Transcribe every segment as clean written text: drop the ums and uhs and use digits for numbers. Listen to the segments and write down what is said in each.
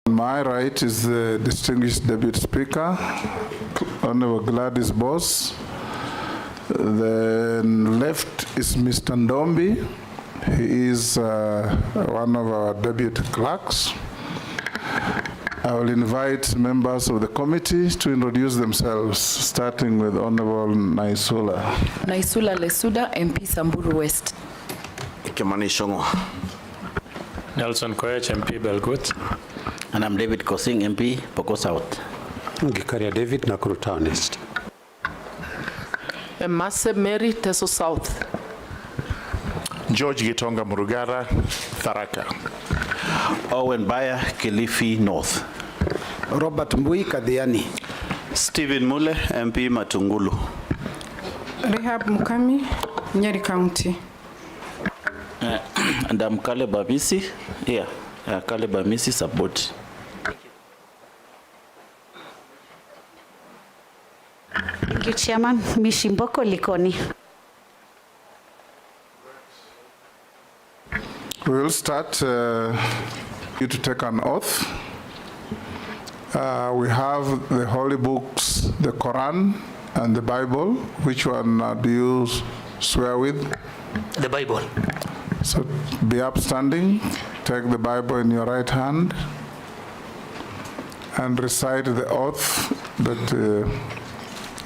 On my right is the distinguished Deputy Speaker, Honorable Gladys Boss. The left is Mr. Ndombi. He is one of our deputy clerks. I will invite members of the committee to introduce themselves, starting with Honorable Naisula. Naisula Lesuda, MP Samburu West. Kimani Shongo. Nelson Koech, MP Belgut. And I'm David Kosing, MP Poko South. Gikaria David, Nakuru Town East. Mase Mary, Teso South. George Gitonga Murugara, Tharaka. Owen Baya, Kilifi North. Robert Mbui, Kadhiani. Stephen Mule, MP Matungulu. Rehab Mukami, Nyeri County. And I'm Caleb Amisi, Caleb Amisi support. Thank you, Chairman. Mishimboko Likoni. We will start you to take an oath. We have the holy books, the Quran and the Bible. Which one do you swear with? The Bible. So be upstanding, take the Bible in your right hand and recite the oath that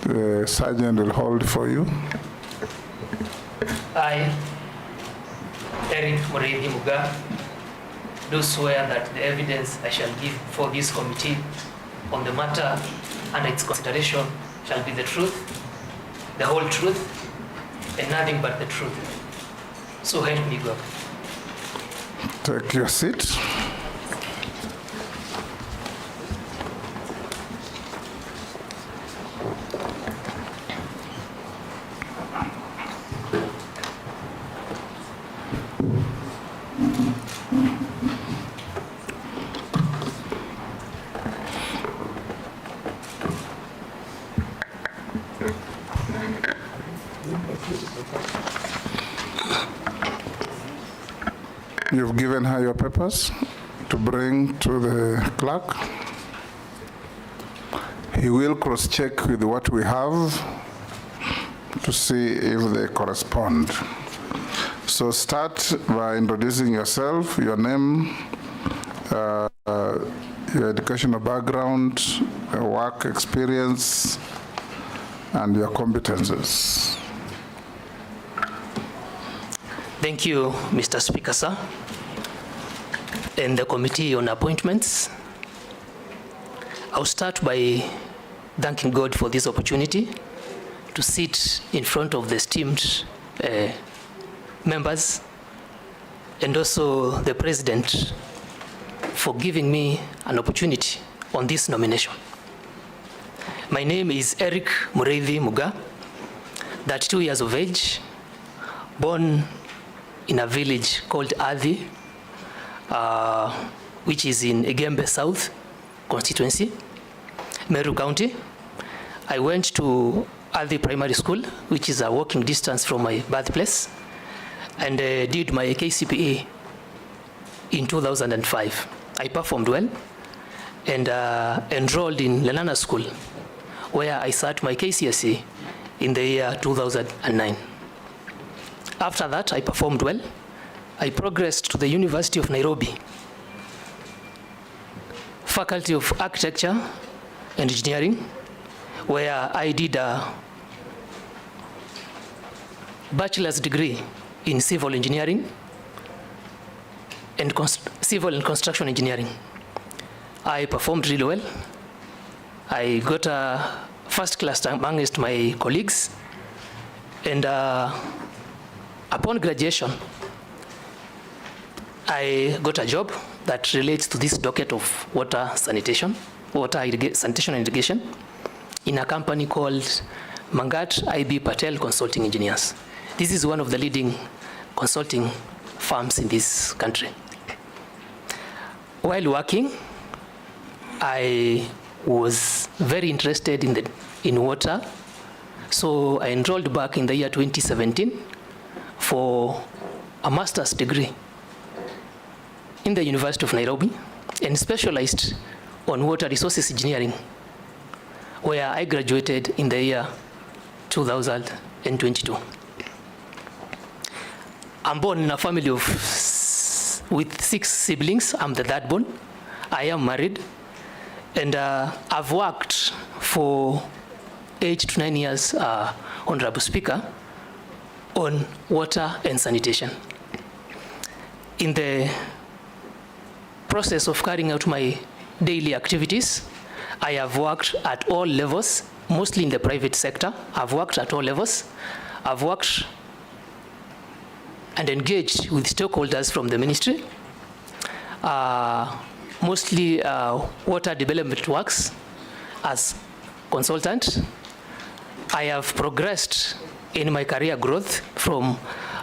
the sergeant will hold for you. I, Erick Muuga, do swear that the evidence I shall give for this committee on the matter under its consideration shall be the truth, the whole truth, and nothing but the truth. So help me God. Take your seat. You've given her your papers to bring to the clerk. He will cross-check with what we have to see if they correspond. So start by introducing yourself, your name, your educational background, work experience, and your competences. Thank you, Mr. Speaker, sir, and the Committee on Appointments. I'll start by thanking God for this opportunity to sit in front of the esteemed members and also the President for giving me an opportunity on this nomination. My name is Erick Muuga, 32 years of age, born in a village called Adhi, which is in Igembe South constituency, Meru County. I went to Adhi Primary School, which is a walking distance from my birthplace, and did my KCPE in 2005. I performed well and enrolled in Lenana School, where I sat my KCSE in the year 2009. After that, I performed well. I progressed to the University of Nairobi, Faculty of Architecture and Engineering, where I did a bachelor's degree in civil engineering and civil and construction engineering. I performed really well. I got a first class amongst my colleagues, and upon graduation, I got a job that relates to this docket of sanitation and irrigation in a company called Mangat IB Patel Consulting Engineers. This is one of the leading consulting firms in this country. While working, I was very interested in water, so I enrolled back in the year 2017 for a master's degree in the University of Nairobi and specialized on water resources engineering, where I graduated in the year 2022. I'm born in a family with 6 siblings. I'm the third born. I am married, and I've worked for 8 to 9 years, Honorable Speaker, on water and sanitation. In the process of carrying out my daily activities, I have worked at all levels, mostly in the private sector. I've worked at all levels. I've worked and engaged with stakeholders from the ministry, mostly water development works as consultant. I have progressed in my career growth from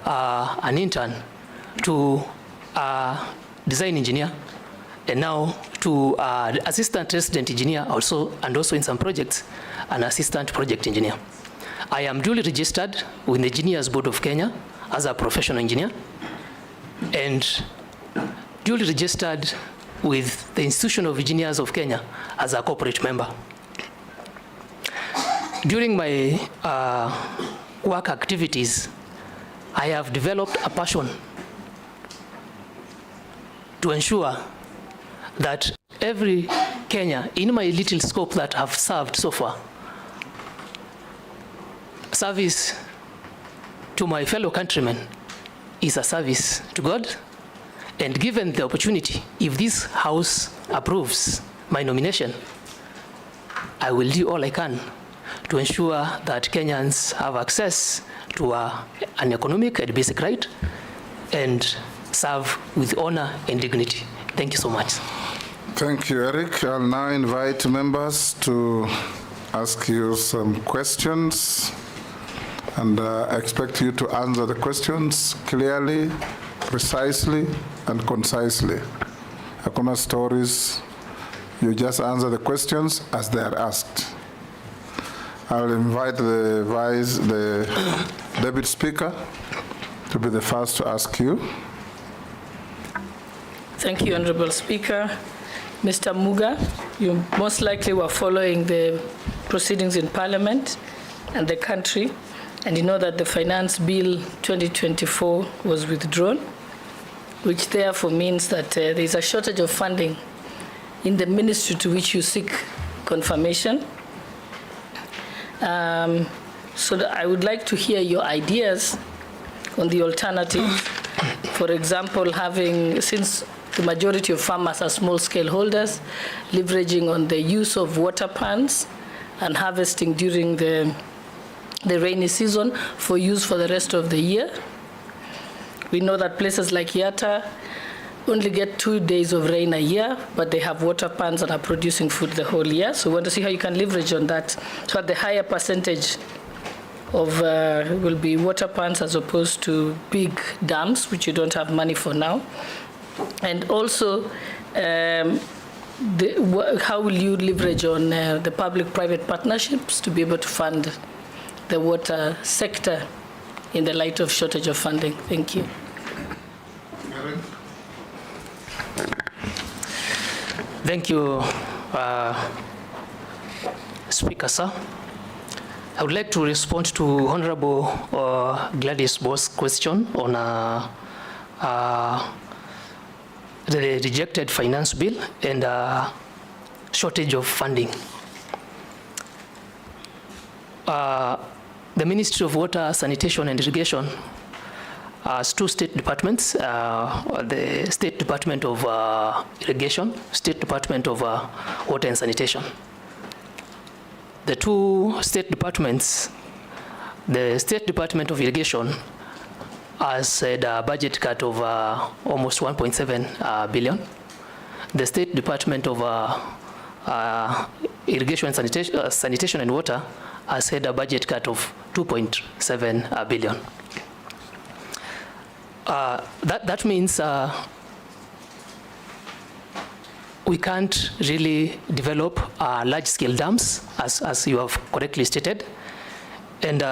an intern to design engineer, and now to assistant resident engineer also, and also in some projects, an assistant project engineer. I am duly registered with the Engineers Board of Kenya as a professional engineer, and duly registered with the Institution of Engineers of Kenya as a corporate member. During my work activities, I have developed a passion to ensure that every Kenya, in my little scope that I've served so far, service to my fellow countrymen is a service to God. And given the opportunity, if this House approves my nomination, I will do all I can to ensure that Kenyans have access to an economic and basic right and serve with honor and dignity. Thank you so much. Thank you, Eric. I'll now invite members to ask you some questions, and I expect you to answer the questions clearly, precisely, and concisely. Hakuna stories. You just answer the questions as they are asked. I'll invite the Deputy Speaker to be the first to ask you. Thank you, Honorable Speaker. Mr. Muuga, you most likely were following the proceedings in Parliament and the country, and you know that the Finance Bill 2024 was withdrawn, which therefore means that there is a shortage of funding in the ministry to which you seek confirmation. So that I would like to hear your ideas on the alternative. For example, since the majority of farmers are small-scale holders, leveraging on the use of water pans and harvesting during the rainy season for use for the rest of the year. We know that places like Yatta only get 2 days of rain a year, but they have water pans and are producing food the whole year. So we want to see how you can leverage on that, so that the higher percentage of will be water pans as opposed to big dams, which you don't have money for now. And also, how will you leverage on the public-private partnerships to be able to fund the water sector in the light of shortage of funding? Thank you. Erick? Thank you, Speaker, sir. I would like to respond to Honorable Gladys Boss' question on the rejected finance bill and shortage of funding. The Ministry of Water, Sanitation and Irrigation has 2 state departments, the State Department of Irrigation, State Department of Water and Sanitation. The 2 state departments, the State Department of Irrigation has had a budget cut of almost 1.7 billion. The State Department of Irrigation and Sanitation and Water has had a budget cut of 2.7 billion. That means we can't really develop large-scale dams, as you have correctly stated, and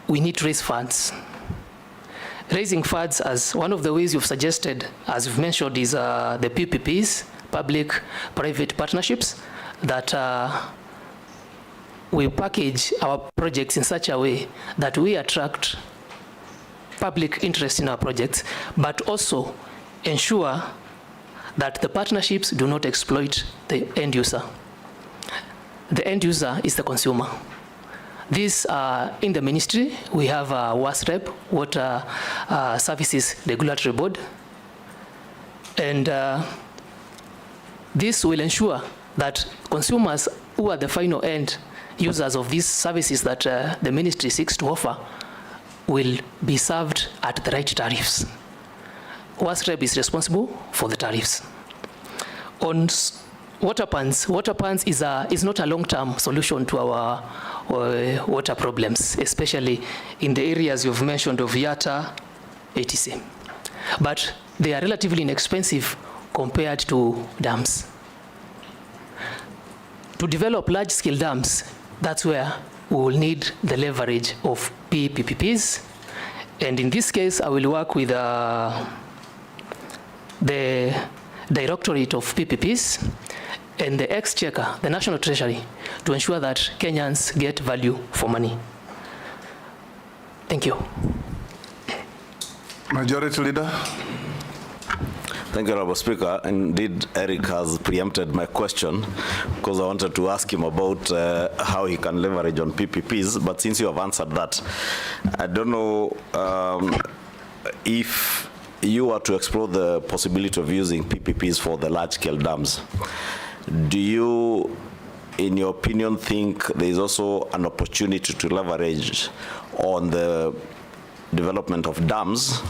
we need to raise funds. raising funds, as one of the ways you've suggested, as you've mentioned, is the PPPs, public-private partnerships, that we package our projects in such a way that we attract public interest in our projects, but also ensure that the partnerships do not exploit the end user. The end user is the consumer. This, in the ministry, we have WASREB, Water Services Regulatory Board, and this will ensure that consumers who are the final end users of these services that the ministry seeks to offer will be served at the right tariffs. WASREB is responsible for the tariffs. On water pans is not a long-term solution to our water problems, especially in the areas you've mentioned of Yatta, etc. But they are relatively inexpensive compared to dams. To develop large-scale dams, that's where we will need the leverage of PPPs. And in this case, I will work with the Directorate of PPPs and the Exchequer, the National Treasury, to ensure that Kenyans get value for money. Thank you. Majority Leader. Thank you, Honorable Speaker. Indeed, Erick has preempted my question because I wanted to ask him about how he can leverage on PPPs, but since you have answered that, I don't know if you are to explore the possibility of using PPPs for the large-scale dams. Do you, in your opinion, think there is also an opportunity to leverage on the development of dams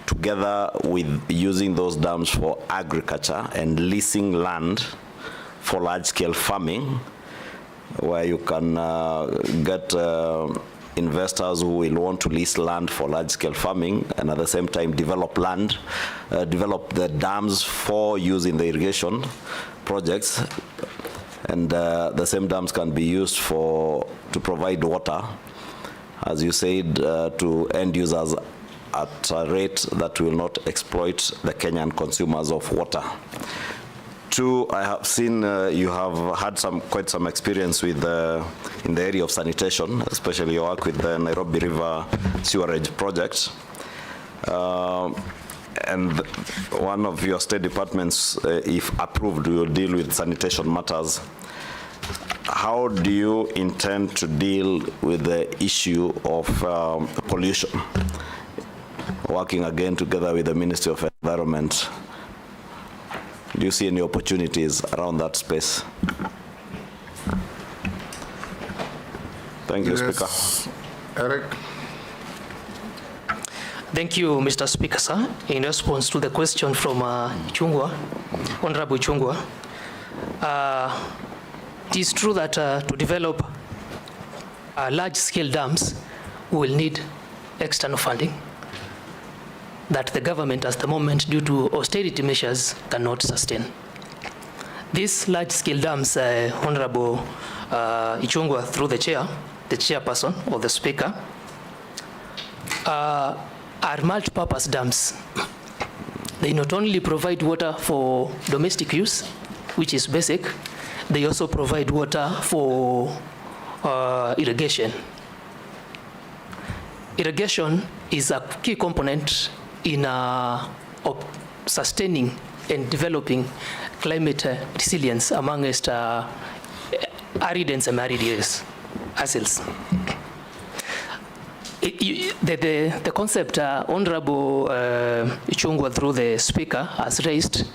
together with using those dams for agriculture and leasing land for large-scale farming, where you can get investors who will want to lease land for large-scale farming and at the same time develop the dams for use in the irrigation projects, and the same dams can be used to provide water, as you said, to end users at a rate that will not exploit the Kenyan consumers of water. Two, I have seen you have had quite some experience with in the area of sanitation, especially your work with the Nairobi River Sewerage Project. And one of your state departments, if approved, will deal with sanitation matters. How do you intend to deal with the issue of pollution? Working again together with the Ministry of Environment, do you see any opportunities around that space? Thank you, Speaker. Erick. Thank you, Mr. Speaker, sir. In response to the question from Honorable Chungwa, it is true that to develop large-scale dams, we will need external funding that the government at the moment, due to austerity measures, cannot sustain. These large-scale dams, Honorable Ichungwa, through the chairperson or the speaker, are multi-purpose dams. They not only provide water for domestic use, which is basic, they also provide water for irrigation. Irrigation is a key component in sustaining and developing climate resilience amongst arid and semi-arid areas. The concept Honorable Ichungwa, through the speaker, has raised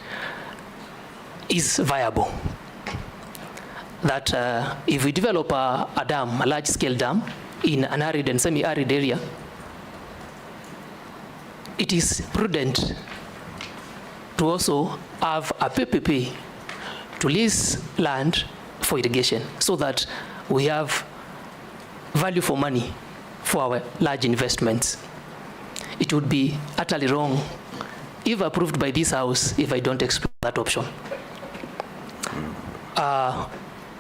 is viable. That if we develop a dam, a large-scale dam, in an arid and semi-arid area, it is prudent to also have a PPP to lease land for irrigation, so that we have value for money for our large investments. It would be utterly wrong, if approved by this House, if I don't explore that option.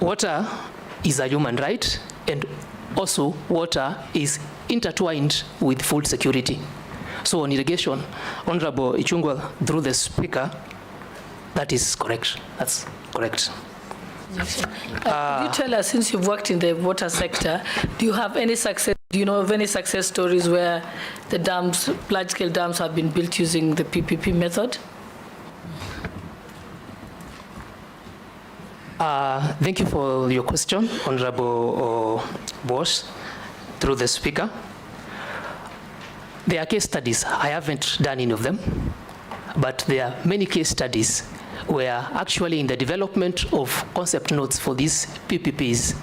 Water is a human right, and also water is intertwined with food security. So on irrigation, Honorable Ichung'wah, through the speaker, that is correct. That's correct. Could you tell us, since you've worked in the water sector, do you have any success? Do you know of any success stories where the dams, large-scale dams, have been built using the PPP method? Thank you for your question, Honorable Boss, through the speaker. There are case studies. I haven't done any of them, but there are many case studies where actually in the development of concept notes for these PPPs,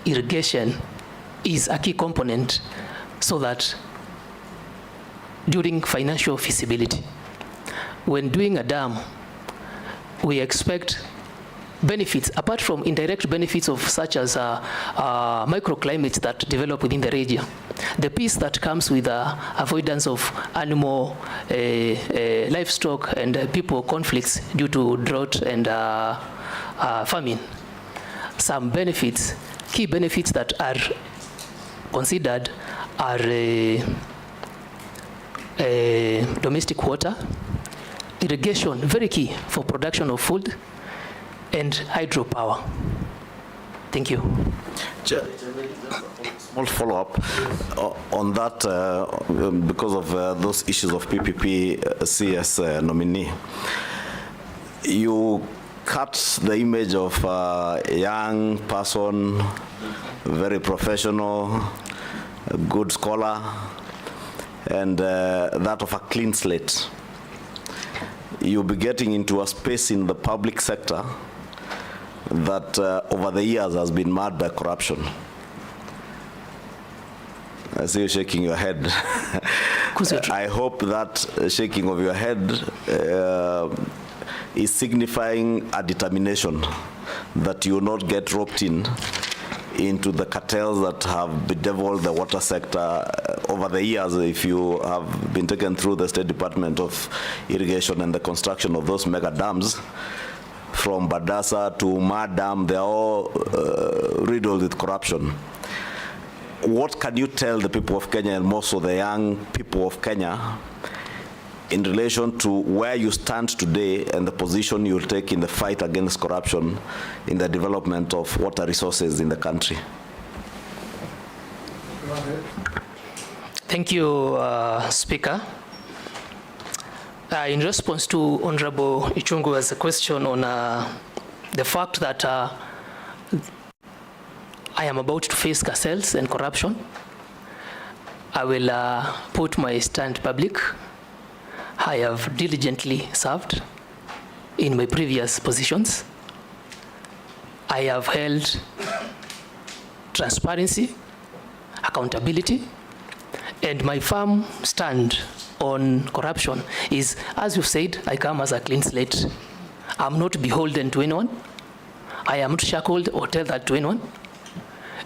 irrigation is a key component so that during financial feasibility, when doing a dam, we expect benefits, apart from indirect benefits of such as microclimates that develop within the region. The piece that comes with avoidance of animal, livestock, and people conflicts due to drought and famine. Some benefits, key benefits that are considered are domestic water, irrigation, very key for production of food, and hydropower. Thank you. Small follow-up on that, because of those issues of PPP CS nominee. You cut the image of a young person, very professional, a good scholar, and that of a clean slate. You'll be getting into a space in the public sector that over the years has been marred by corruption. I see you shaking your head. I hope that shaking of your head is signifying a determination that you will not get roped into the cartels that have bedeviled the water sector over the years. If you have been taken through the State Department of Irrigation and the construction of those mega dams, from Badasa to Ma Dam, they're all riddled with corruption. What can you tell the people of Kenya, and more so the young people of Kenya, in relation to where you stand today and the position you'll take in the fight against corruption in the development of water resources in the country? Thank you, Speaker. In response to Honorable Ichung'wah's question on the fact that I am about to face cartels and corruption, I will put my stand public. I have diligently served in my previous positions. I have held transparency, accountability, and my firm stand on corruption is, as you said, I come as a clean slate. I'm not beholden to anyone. I am not shackled or tethered to anyone.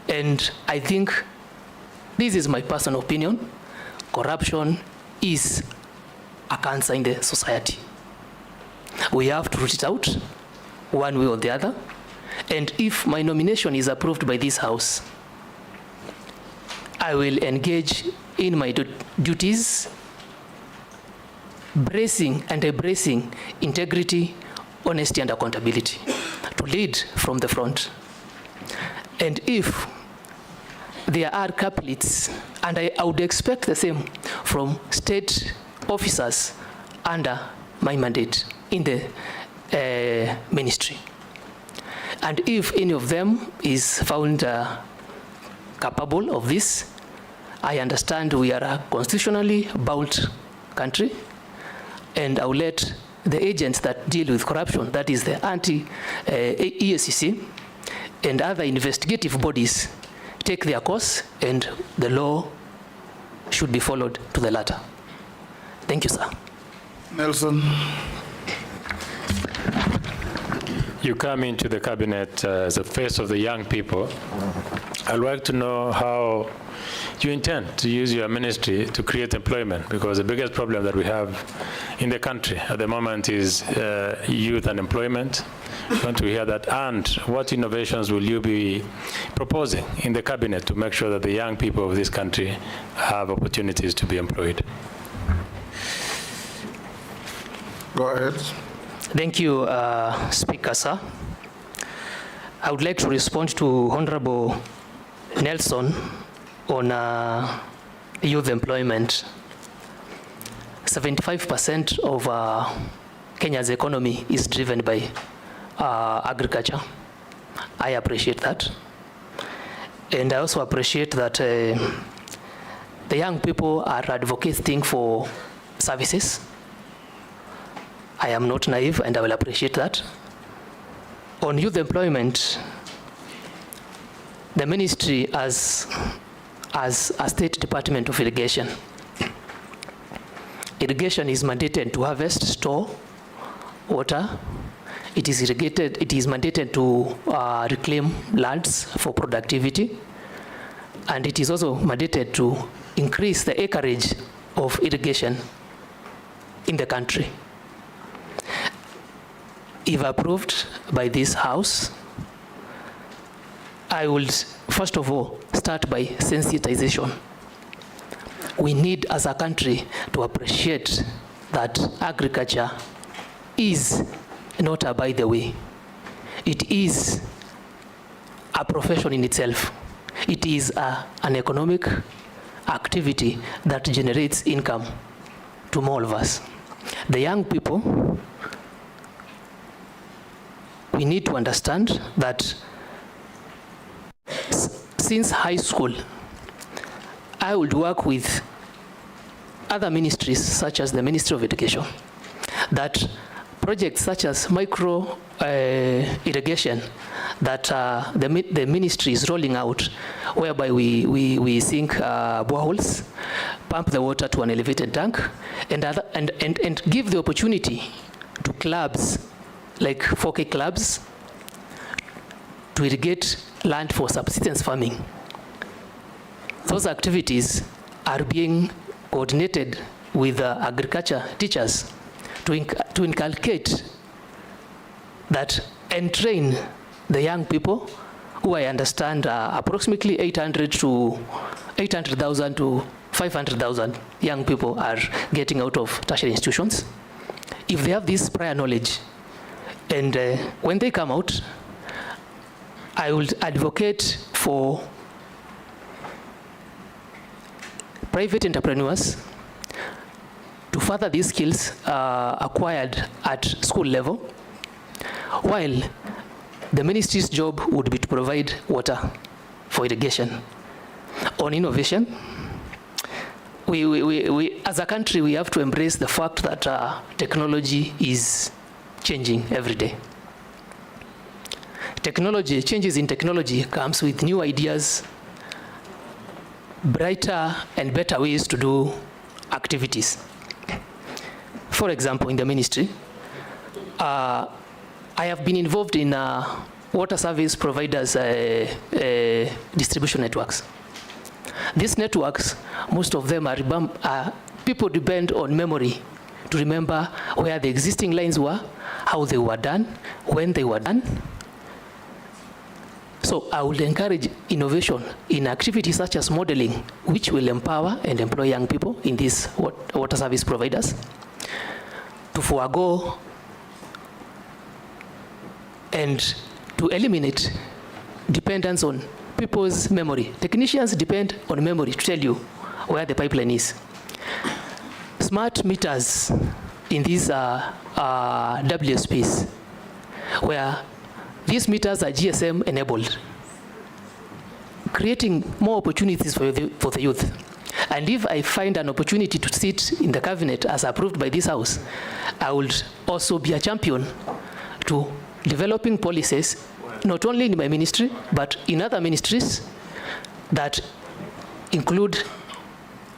And I think this is my personal opinion. Corruption is a cancer in the society. We have to root it out one way or the other. And if my nomination is approved by this House, I will engage in my duties, bracing and embracing integrity, honesty, and accountability to lead from the front. And if there are couplets, and I would expect the same from state officers under my mandate in the ministry. And if any of them is found capable of this, I understand we are a constitutionally bound country, and I will let the agents that deal with corruption, that is the anti-EACC and other investigative bodies, take their course, and the law should be followed to the letter. Thank you, sir. Nelson. You come into the cabinet as a face of the young people. I'd like to know how you intend to use your ministry to create employment, because the biggest problem that we have in the country at the moment is youth unemployment. I want to hear that. And what innovations will you be proposing in the cabinet to make sure that the young people of this country have opportunities to be employed? Go ahead. Thank you, Speaker, sir. I would like to respond to Honorable Nelson on youth employment. 75% of Kenya's economy is driven by agriculture. I appreciate that. And I also appreciate that the young people are advocating for services. I am not naive, and I will appreciate that. On youth employment, the ministry as a State Department of Irrigation. Irrigation is mandated to harvest, store water. It is mandated to reclaim lands for productivity. And it is also mandated to increase the acreage of irrigation in the country. If approved by this House, I will first of all start by sensitization. We need as a country to appreciate that agriculture is not a by the way. It is a profession in itself. It is an economic activity that generates income to all of us. The young people, we need to understand that since high school, I would work with other ministries such as the Ministry of Education, that projects such as micro irrigation that the ministry is rolling out, whereby we sink boreholes, pump the water to an elevated tank, and give the opportunity to clubs like 4K clubs to irrigate land for subsistence farming. Those activities are being coordinated with agriculture teachers to inculcate that and train the young people, who I understand approximately 800,000 to 500,000 young people are getting out of tertiary institutions. If they have this prior knowledge, and when they come out, I will advocate for private entrepreneurs to further these skills acquired at school level, while the ministry's job would be to provide water for irrigation. On innovation, we as a country, we have to embrace the fact that technology is changing every day. Changes in technology comes with new ideas, brighter and better ways to do activities. For example, in the ministry, I have been involved in water service providers distribution networks. These networks, most of them are people depend on memory to remember where the existing lines were, how they were done, when they were done. So I would encourage innovation in activities such as modeling, which will empower and employ young people in these water service providers to forego and to eliminate dependence on people's memory. Technicians depend on memory to tell you where the pipeline is. Smart meters in these WSPs, where these meters are GSM enabled, creating more opportunities for the youth. And if I find an opportunity to sit in the cabinet as approved by this House, I would also be a champion to developing policies, not only in my ministry, but in other ministries that include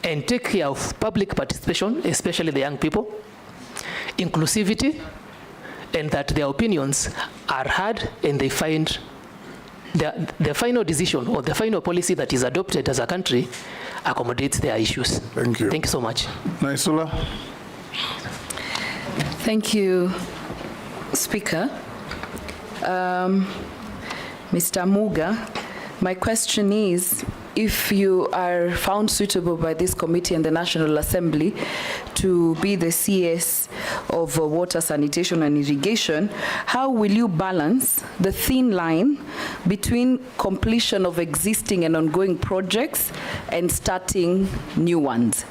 and take care of public participation, especially the young people, inclusivity, and that their opinions are heard and they find the final decision or the final policy that is adopted as a country accommodates their issues. Thank you. Thank you so much. Naisula. Thank you, Speaker. Mr. Muuga, my question is, if you are found suitable by this committee and the National Assembly to be the CS of water, sanitation and irrigation, how will you balance the thin line between completion of existing and ongoing projects and starting new ones?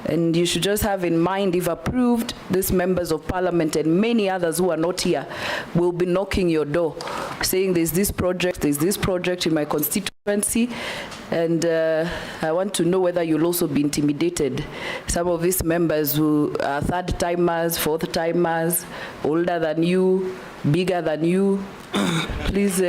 And you should just have in mind, if approved, these members of parliament and many others who are not here will be knocking your door, saying there's this project in my constituency, and I want to know whether you'll also be intimidated. Some of these members who are third-timers, fourth-timers, older than you, bigger than you, please,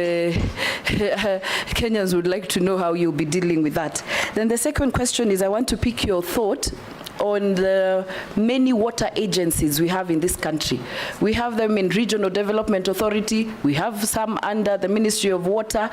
Kenyans would like to know how you'll be dealing with that. Then the second question is, I want to pick your thought on the many water agencies we have in this country. We have them in Regional Development Authority, we have some under the Ministry of Water,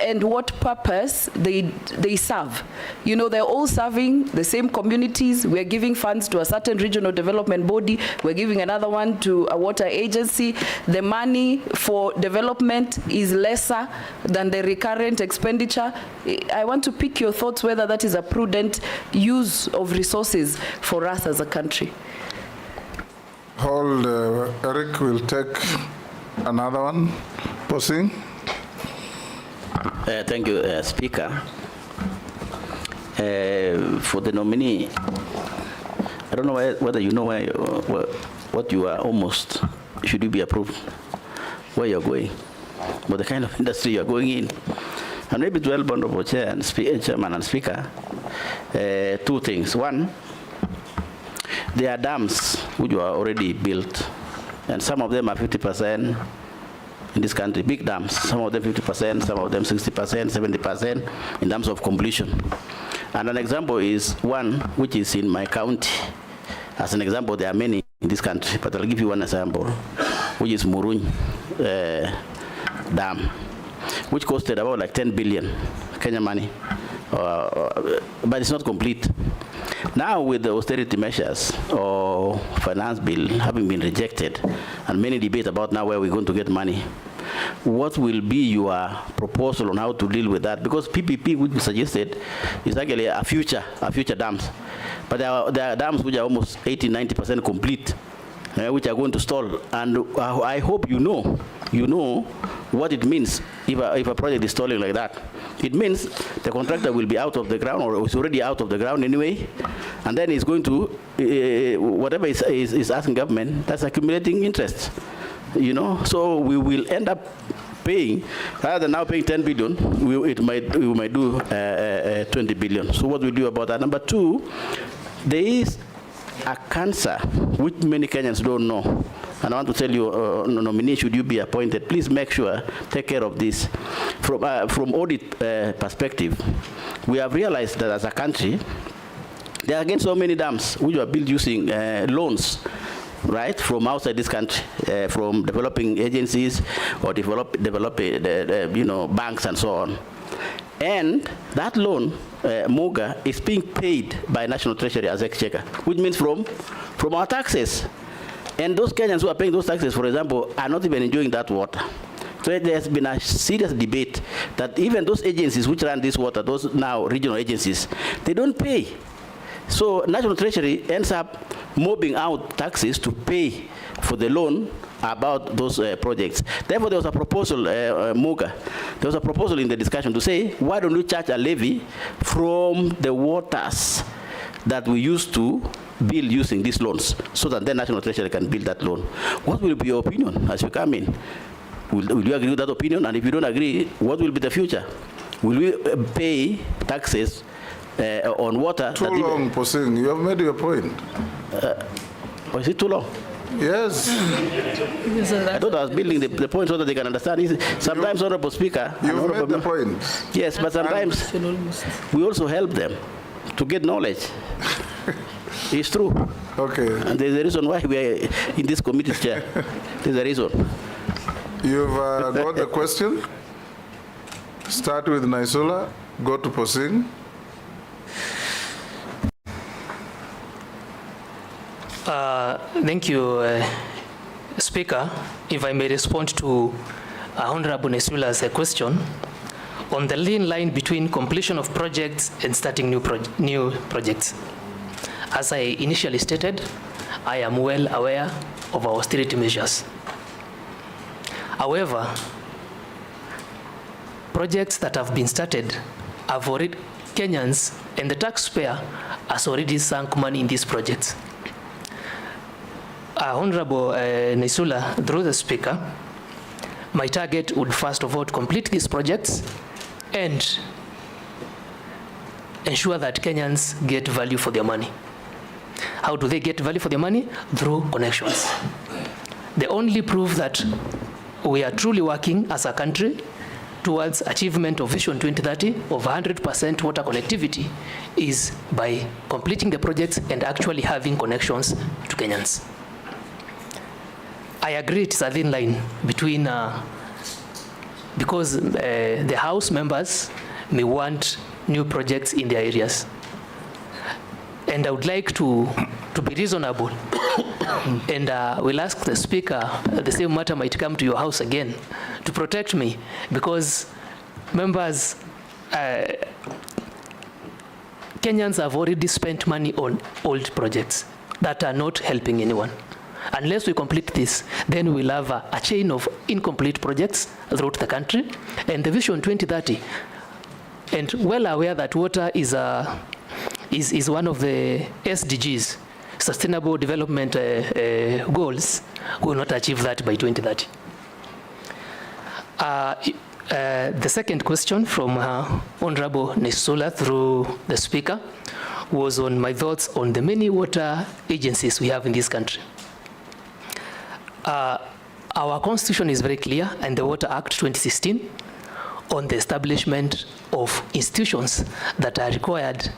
and what purpose they serve. You know, they're all serving the same communities. We're giving funds to a certain regional development body, we're giving another one to a water agency. The money for development is lesser than the recurrent expenditure. I want to pick your thoughts whether that is a prudent use of resources for us as a country. Hold, Erick will take another one. Posing. Thank you, Speaker. For the nominee, I don't know whether you know what you are almost, should you be approved, where you're going, what the kind of industry you're going in. And maybe to help Honorable Chair and Chairman and Speaker, two things. One, there are dams which are already built, and some of them are 50% in this country, big dams, some of them 50%, some of them 60%, 70% in terms of completion. And an example is one which is in my county. As an example, there are many in this country, but I'll give you one example, which is Meru Dam, which costed about like 10 billion Kenya money, but it's not complete. Now with the austerity measures or finance bill having been rejected, and many debate about now where we're going to get money, what will be your proposal on how to deal with that? Because PPP, which we suggested, is actually a future dams. But there are dams which are almost 80–90% complete, which are going to stall. And I hope you know what it means if a project is stalling like that. It means the contractor will be out of the ground, or is already out of the ground anyway, and then he's going to, whatever is asking government, that's accumulating interest. You know, so we will end up paying, rather than now paying 10 billion, we might do 20 billion. So what we do about that? Number two, there is a cancer which many Kenyans don't know. And I want to tell you, nominee, should you be appointed, please make sure, take care of this. From audit perspective, we have realized that as a country, there are again so many dams which are built using loans, right, from outside this country, from developing agencies or banks and so on. And that loan, Muuga, is being paid by National Treasury as exchequer, which means from our taxes. And those Kenyans who are paying those taxes, for example, are not even enjoying that water. So there's been a serious debate that even those agencies which run this water, those now regional agencies, they don't pay. So National Treasury ends up mobbing out taxes to pay for the loan about those projects. Therefore, there was a proposal, Muuga, there was a proposal in the discussion to say, why don't we charge a levy from the waters that we used to build using these loans, so that the National Treasury can build that loan. What will be your opinion as you come in? Will you agree with that opinion? And if you don't agree, what will be the future? Will we pay taxes on water? Too long, Posing. You have made your point. Is it too long? Yes. I thought I was building the point so that they can understand. Sometimes, Honorable Speaker, you've made the point. Yes, but sometimes we also help them to get knowledge. It's true. Okay. And there's a reason why we are in this committee, Chair. There's a reason. You've got the question. Start with Naisula, go to Posing. Thank you, Speaker. If I may respond to Honorable Naisula's question on the lean line between completion of projects and starting new projects. As I initially stated, I am well aware of our austerity measures. However, projects that have been started have already, Kenyans and the taxpayer has already sunk money in these projects. Honorable Naisula, through the Speaker, my target would first of all complete these projects and ensure that Kenyans get value for their money. How do they get value for their money? Through connections. The only proof that we are truly working as a country towards achievement of Vision 2030 of 100% water connectivity is by completing the projects and actually having connections to Kenyans. I agree it's a thin line between, because the House members may want new projects in their areas. And I would like to be reasonable and we'll ask the Speaker, the same matter might come to your house again to protect me, because members, Kenyans have already spent money on old projects that are not helping anyone. Unless we complete this, then we'll have a chain of incomplete projects throughout the country. And the Vision 2030, and well aware that water is one of the SDGs, Sustainable Development Goals, will not achieve that by 2030. The second question from Honorable Nesula through the Speaker was on my thoughts on the many water agencies we have in this country. Our constitution is very clear, and the Water Act 2016 on the establishment of institutions that are required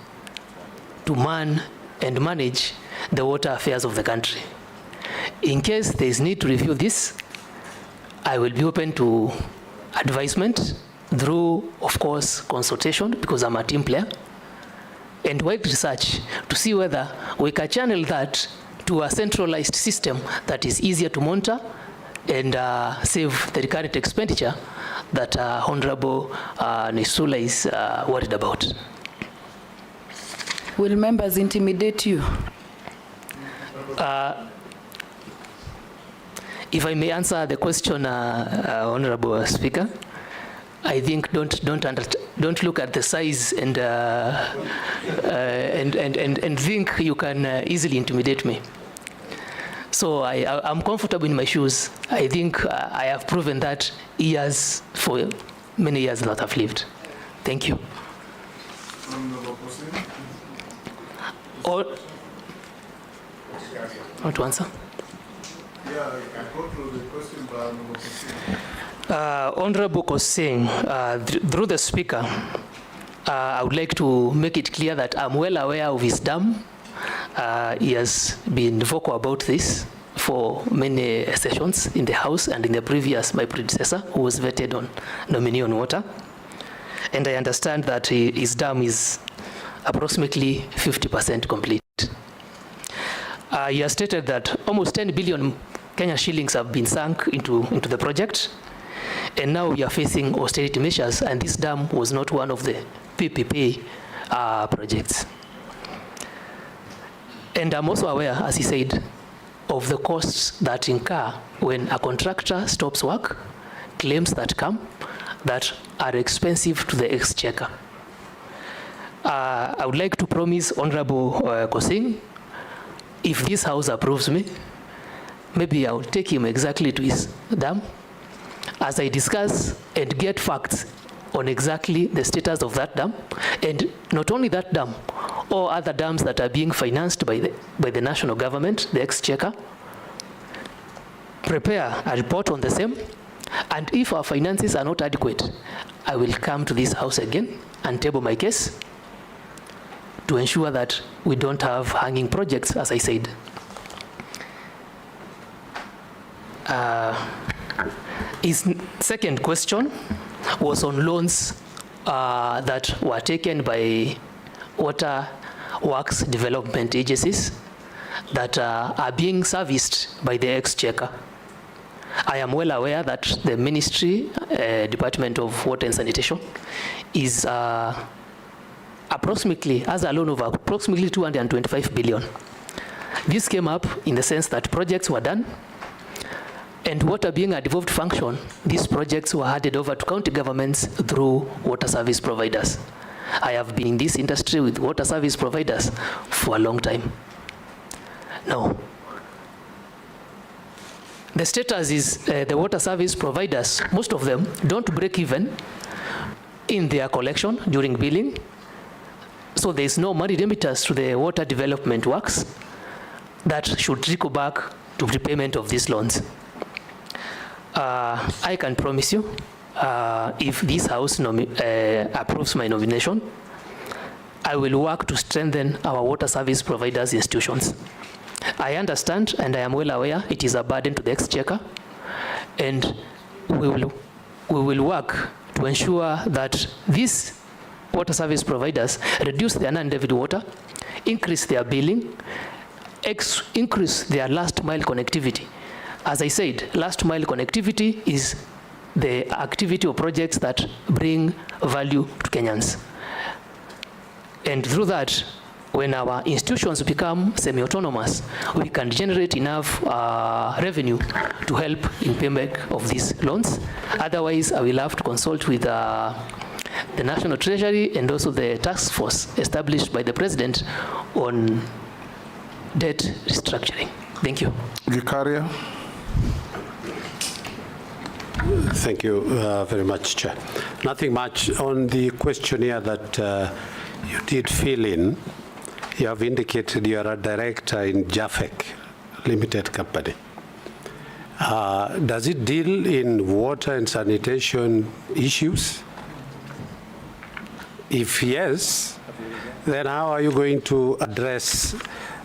to man and manage the water affairs of the country. In case there is need to review this, I will be open to advisement through, of course, consultation, because I'm a team player, and wide research to see whether we can channel that to a centralized system that is easier to monitor and save the recurrent expenditure that Honorable Nesula is worried about. Will members intimidate you? If I may answer the question, Honorable Speaker, I think don't look at the size and think you can easily intimidate me. So I'm comfortable in my shoes. I think I have proven that for many years that I've lived. Thank you. Or want to answer? Yeah, I can go through the question, but Honorable Kosing, through the Speaker, I would like to make it clear that I'm well aware of his dam. He has been vocal about this for many sessions in the House and in the previous, my predecessor, who was vetted on nominee on water. And I understand that his dam is approximately 50% complete. He has stated that almost 10 billion Kenya shillings have been sunk into the project, and now we are facing austerity measures, and this dam was not one of the PPP projects. And I'm also aware, as he said, of the costs that incur when a contractor stops work, claims that come, that are expensive to the exchequer. I would like to promise Honorable Kosing, if this House approves me, maybe I will take him exactly to his dam as I discuss and get facts on exactly the status of that dam, and not only that dam, all other dams that are being financed by the national government, the exchequer, prepare a report on the same, and if our finances are not adequate, I will come to this House again and table my case to ensure that we don't have hanging projects, as I said. His second question was on loans that were taken by water works development agencies that are being serviced by the exchequer. I am well aware that the Ministry, Department of Water and Sanitation, is approximately, has a loan of approximately 225 billion. This came up in the sense that projects were done, and water being a devolved function, these projects were handed over to county governments through water service providers. I have been in this industry with water service providers for a long time. Now, the status is the water service providers, most of them don't break even in their collection during billing. So there is no money remittance to the water development works that should trickle back to repayment of these loans. I can promise you, if this House approves my nomination, I will work to strengthen our water service providers' institutions. I understand and I am well aware it is a burden to the exchequer, and we will work to ensure that these water service providers reduce their non-debit water, increase their billing, increase their last mile connectivity. As I said, last mile connectivity is the activity or projects that bring value to Kenyans. And through that, when our institutions become semi-autonomous, we can generate enough revenue to help in payment of these loans. Otherwise, I will have to consult with the National Treasury and also the task force established by the President on debt restructuring. Thank you. Gikaria. Thank you very much, Chair. Nothing much on the questionnaire that you did fill in. You have indicated you are a director in JAFEC Limited Company. Does it deal in water and sanitation issues? If yes, then how are you going to address,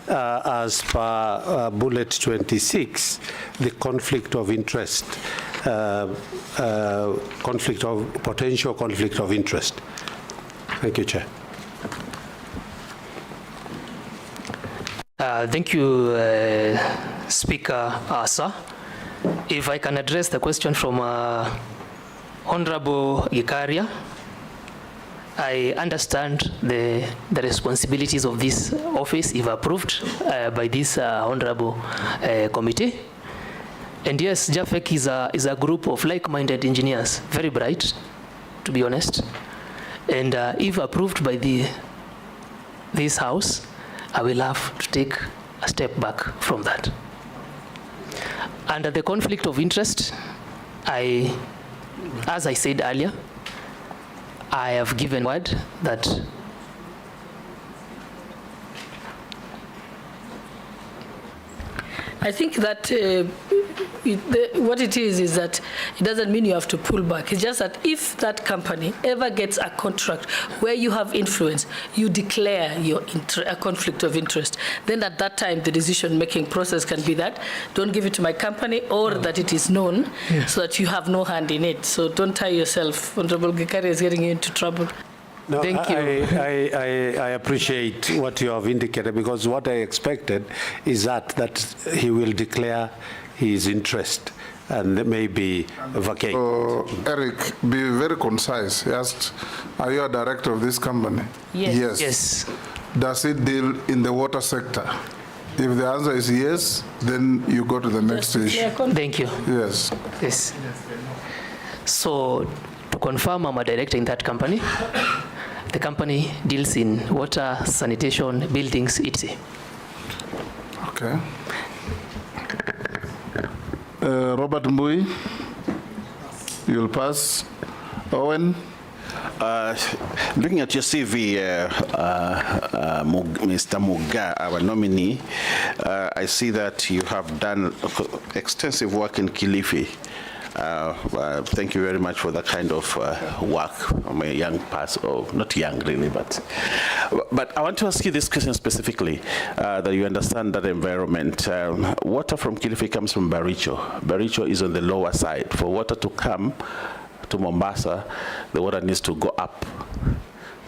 as per bullet 26, the conflict of interest, potential conflict of interest? Thank you, Chair. Thank you, Speaker Sir. If I can address the question from Honorable Gikaria, I understand the responsibilities of this office if approved by this honorable committee. And yes, JAFEC is a group of like-minded engineers, very bright, to be honest. And if approved by this House, I will have to take a step back from that. Under the conflict of interest, as I said earlier, I have given word that I think that what it is that it doesn't mean you have to pull back. It's just that if that company ever gets a contract where you have influence, you declare your a conflict of interest. Then at that time, the decision-making process can be that don't give it to my company, or that it is known, so that you have no hand in it. So don't tie yourself. Honorable Gikaria is getting you into trouble. No, Thank you. I appreciate what you have indicated, because what I expected is that he will declare his interest and maybe vacate. Erick, be very concise. He asked, are you a director of this company? Yes. yes. Does it deal in the water sector? If the answer is yes, then you go to the next issue. Thank you. Yes. Yes. So to confirm, I'm a director in that company. The company deals in water, sanitation, buildings, etc. Okay. Robert Mbui, you'll pass. Owen. Looking at your CV, Mr. Muuga, our nominee, I see that you have done extensive work in Kilifi. Thank you very much for that kind of work. I'm a young person, or not young really, but I want to ask you this question specifically, that you understand that environment. Water from Kilifi comes from Baricho. Baricho is on the lower side. For water to come to Mombasa, the water needs to go up.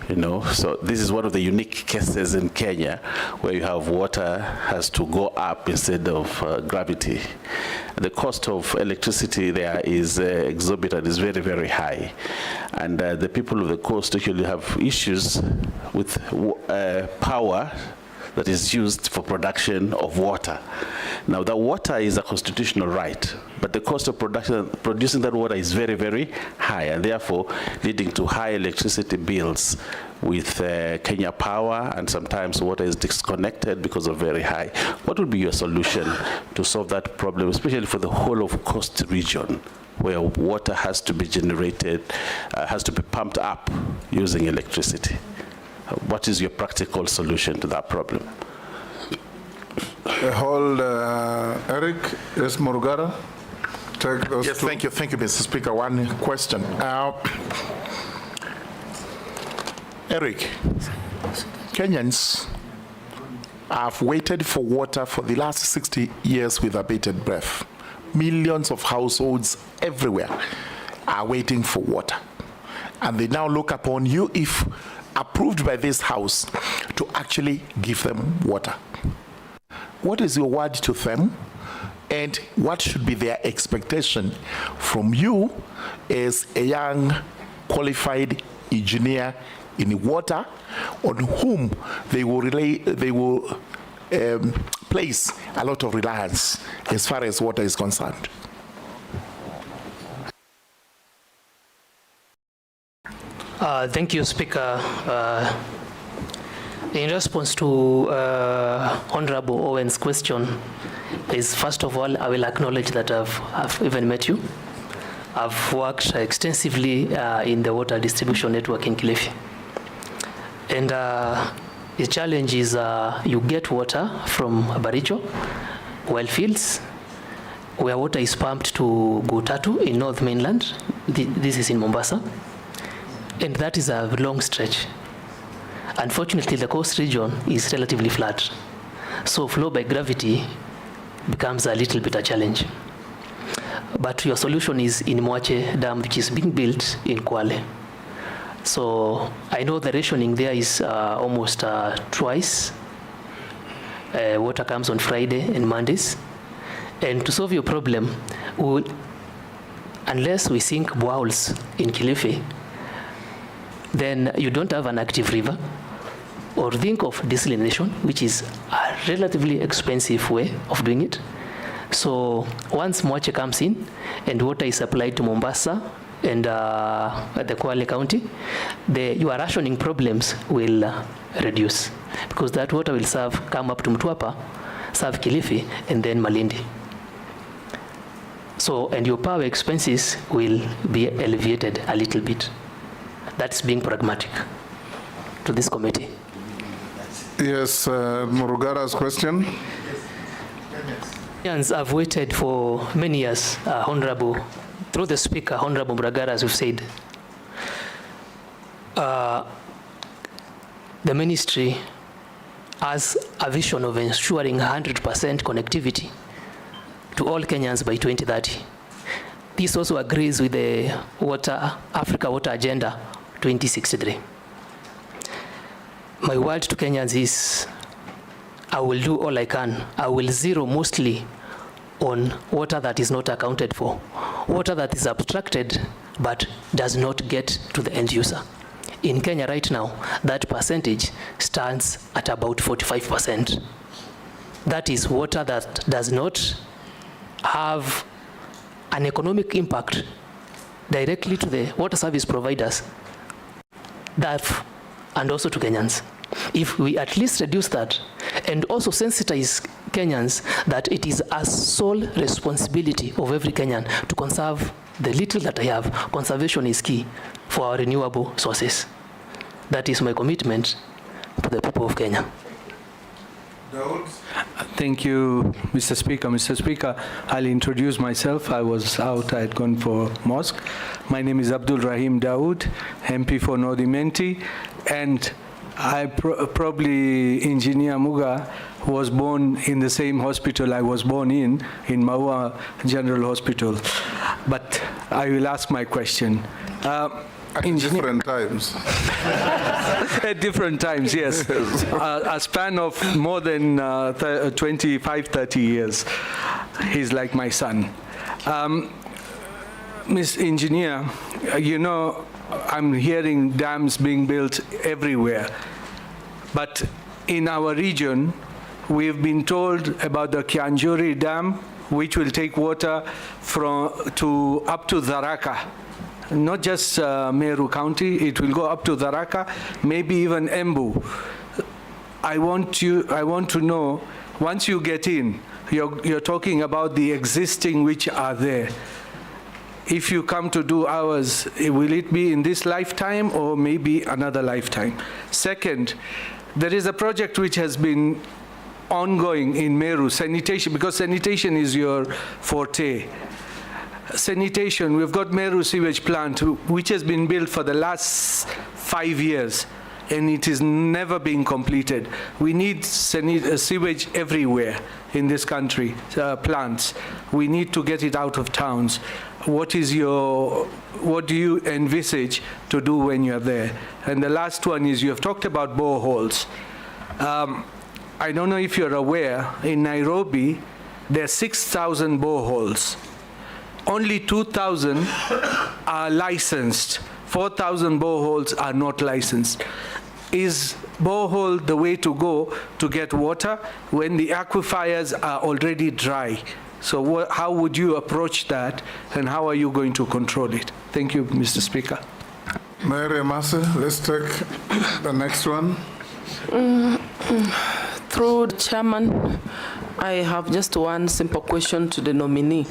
You know, so this is one of the unique cases in Kenya where you have water has to go up instead of gravity. The cost of electricity there is exorbitant, is very, very high. And the people of the coast actually have issues with power that is used for production of water. Now, the water is a constitutional right, but the cost of producing that water is very, very high, and therefore leading to high electricity bills with Kenya Power, and sometimes water is disconnected because of very high. What would be your solution to solve that problem, especially for the whole of coast region, where water has to be generated, has to be pumped up using electricity? What is your practical solution to that problem? Hold, Erick, yes, Murugara. Take those Yes, two. thank you, Mr. Speaker. One question. Erick, Kenyans have waited for water for the last 60 years with abated breath. Millions of households everywhere are waiting for water. And they now look upon you, if approved by this House, to actually give them water. What is your word to them? And what should be their expectation from you as a young qualified engineer in water, on whom they will place a lot of reliance as far as water is concerned? Thank you, Speaker. In response to Honorable Owen's question, is first of all, I will acknowledge that I've even met you. I've worked extensively in the water distribution network in Kilifi. And the challenge is you get water from Baricho, well fields, where water is pumped to Gutatu in North Mainland. This is in Mombasa. And that is a long stretch. Unfortunately, the coast region is relatively flat. So flow by gravity becomes a little bit a challenge. But your solution is in Mwache Dam, which is being built in Kwale. So I know the rationing there is almost twice. Water comes on Friday and Mondays. And to solve your problem, unless we sink boreholes in Kilifi, then you don't have an active river, or think of desalination, which is a relatively expensive way of doing it. So once Mwache comes in and water is supplied to Mombasa and the Kwale County, your rationing problems will reduce, because that water will come up to Mtwapa, serve Kilifi, and then Malindi. So, and your power expenses will be alleviated a little bit. That's being pragmatic to this committee. Yes, Murugara's question. Kenyans have waited for many years, Honorable, through the Speaker, Honorable Murugara, as we've said. The ministry has a vision of ensuring 100% connectivity to all Kenyans by 2030. This also agrees with the Africa Water Agenda 2063. My word to Kenyans is, I will do all I can. I will zero mostly on water that is not accounted for, water that is abstracted but does not get to the end user. In Kenya right now, that percentage stands at about 45%. That is water that does not have an economic impact directly to the water service providers, and also to Kenyans. If we at least reduce that and also sensitize Kenyans that it is a sole responsibility of every Kenyan to conserve the little that I have. Conservation is key for our renewable sources. That is my commitment to the people of Kenya. Thank you, Mr. Speaker. Mr. Speaker, I'll introduce myself. I was out, I had gone for mosque. My name is Abdul Rahim Dawood, MP for Nominee, and I probably Engineer Muuga was born in the same hospital I was born in Maua General Hospital. But I will ask my question. At different times. At different times, yes. A span of more than 25, 30 years. He's like my son. Ms. Engineer, you know, I'm hearing dams being built everywhere. But in our region, we've been told about the Kianjuri Dam, which will take water up to Tharaka. Not just Meru County, it will go up to Tharaka, maybe even Embu. I want to know, once you get in, you're talking about the existing which are there. If you come to do ours, will it be in this lifetime or maybe another lifetime? Second, there is a project which has been ongoing in Meru, sanitation, because sanitation is your forte. Sanitation, we've got Meru sewage plant, which has been built for the last 5 years, and it is never being completed. We need sewage everywhere in this country, plants. We need to get it out of towns. What do you envisage to do when you're there? And the last one is, you have talked about boreholes. I don't know if you're aware, in Nairobi, there are 6,000 boreholes. Only 2,000 are licensed. 4,000 boreholes are not licensed. Is borehole the way to go to get water when the aquifers are already dry? So how would you approach that, and how are you going to control it? Thank you, Mr. Speaker. Mary Amasa, let's take the next one. Through the chairman, I have just one simple question to the nominee.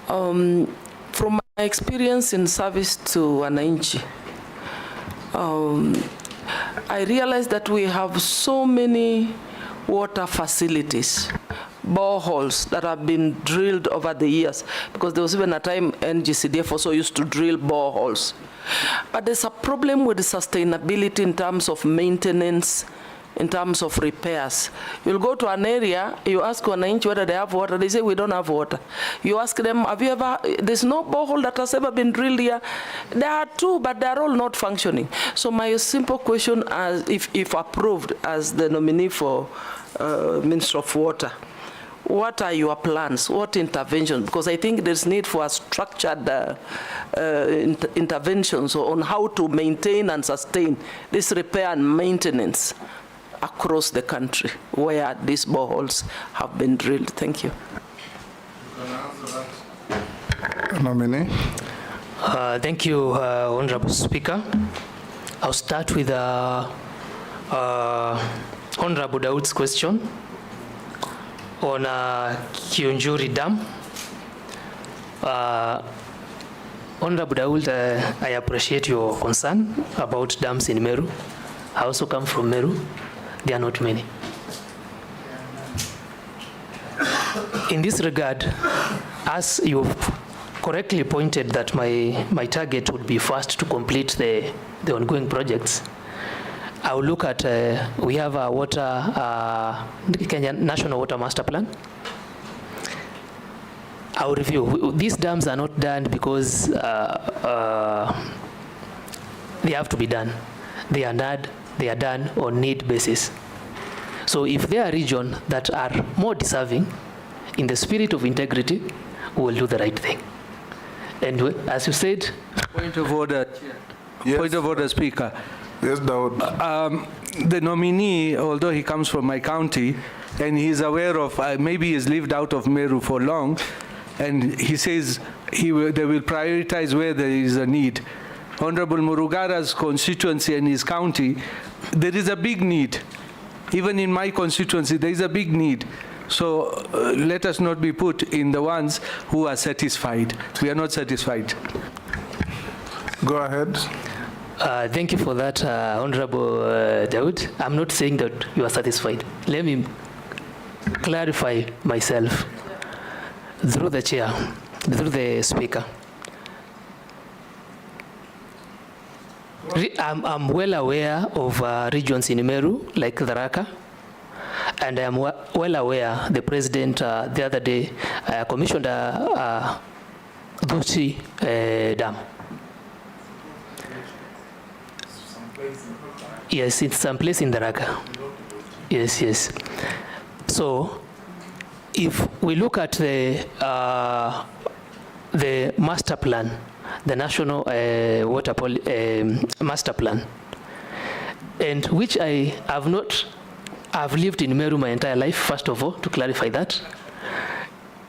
From my experience in service to wananchi, I realized that we have so many water facilities, boreholes that have been drilled over the years, because there was even a time NGCDF also used to drill boreholes. But there's a problem with the sustainability in terms of maintenance, in terms of repairs. You'll go to an area, you ask wananchi whether they have water, they say we don't have water. You ask them, have you ever, there's no borehole that has ever been drilled here. There are two, but they're all not functioning. So my simple question, if approved as the nominee for Minister of Water, what are your plans? What interventions? Because I think there's need for a structured interventions on how to maintain and sustain this repair and maintenance across the country where these boreholes have been drilled. Thank you. Nominee. Thank you, Honorable Speaker. I'll start with Honorable Daud's question on Kianjuri Dam. Honorable Daud, I appreciate your concern about dams in Meru. I also come from Meru. There are not many. In this regard, as you've correctly pointed that my target would be first to complete the ongoing projects, I will look at, we have a Kenya National Water Master Plan. I will review. These dams are not done because they have to be done. They are done on need basis. So if there are regions that are more deserving, in the spirit of integrity, we will do the right thing. And as you said... Point of order. Yes. Point of order, Speaker. Yes, Daud. The nominee, although he comes from my county, and he's aware of, maybe he's lived out of Meru for long, and he says they will prioritize where there is a need. Honorable Murugara's constituency and his county, there is a big need. Even in my constituency, there is a big need. So let us not be put in the ones who are satisfied. We are not satisfied. Go ahead. Thank you for that, Honorable Daud. I'm not saying that you are satisfied. Let me clarify myself through the chair, through the speaker. I'm well aware of regions in Meru, like Tharaka, and I'm well aware the President the other day commissioned a Duchi Dam. Yes, it's someplace in Tharaka. Yes, yes. So, if we look at the master plan, the National Water Master Plan, and which I have not. I've lived in Meru my entire life, first of all, to clarify that.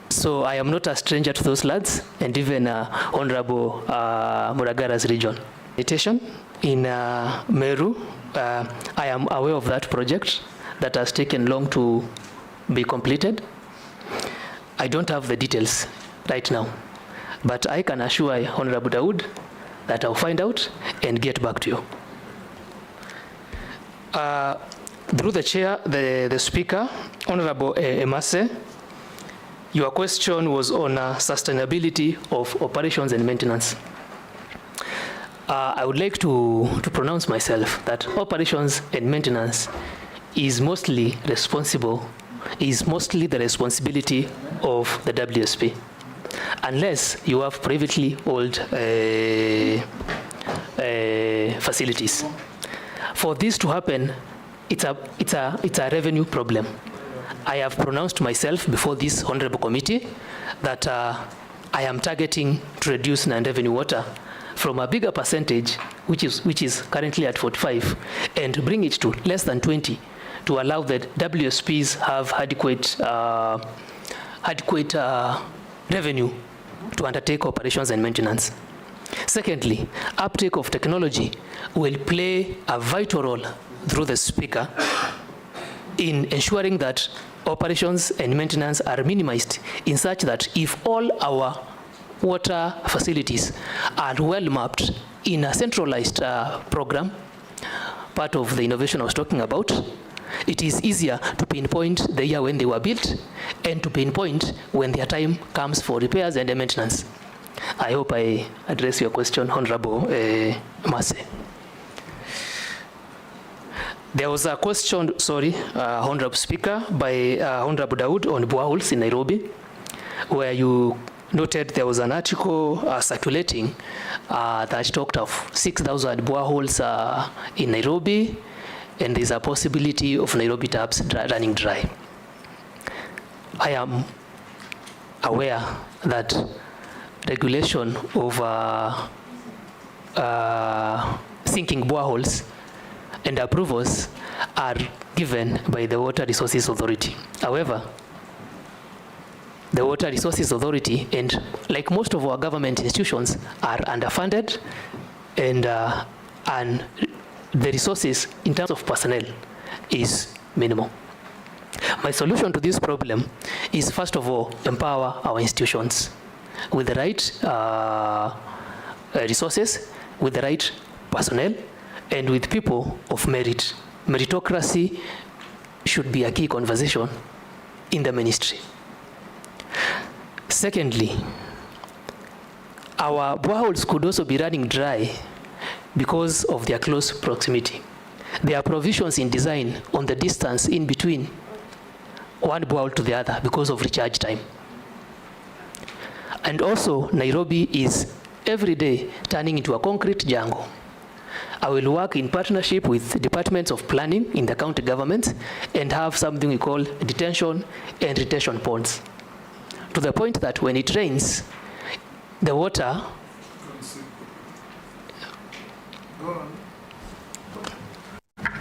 So I am not a stranger to those lands, and even Honorable Muragara's region. In Meru, I am aware of that project that has taken long to be completed. I don't have the details right now, but I can assure Honorable Daud that I'll find out and get back to you. Through the chair, the speaker, Honorable Emase, your question was on sustainability of operations and maintenance. I would like to pronounce myself that operations and maintenance is mostly the responsibility of the WSP, unless you have privately owned facilities. For this to happen, it's a revenue problem. I have pronounced myself before this honorable committee that I am targeting to reduce non-revenue water from a bigger percentage, which is currently at 45, and bring it to less than 20, to allow the WSPs have adequate revenue to undertake operations and maintenance. Secondly, uptake of technology will play a vital role through the speaker in ensuring that operations and maintenance are minimized in such that if all our water facilities are well mapped in a centralized program, part of the innovation I was talking about, it is easier to pinpoint the year when they were built and to pinpoint when their time comes for repairs and maintenance. I hope I address your question, Honorable Mase. There was a question, Honorable Speaker, by Honorable Daud on boreholes in Nairobi, where you noted there was an article circulating that talked of 6,000 boreholes in Nairobi, and there's a possibility of Nairobi taps running dry. I am aware that regulation of sinking boreholes and approvals are given by the Water Resources Authority. However, the Water Resources Authority, and like most of our government institutions, are underfunded, and the resources in terms of personnel is minimal. My solution to this problem is, first of all, empower our institutions with the right resources, with the right personnel, and with people of merit. Meritocracy should be a key conversation in the ministry. Secondly, our boreholes could also be running dry because of their close proximity. There are provisions in design on the distance in between one borehole to the other because of recharge time. And also, Nairobi is every day turning into a concrete jungle. I will work in partnership with departments of planning in the county government and have something we call detention and retention ponds, to the point that when it rains, the water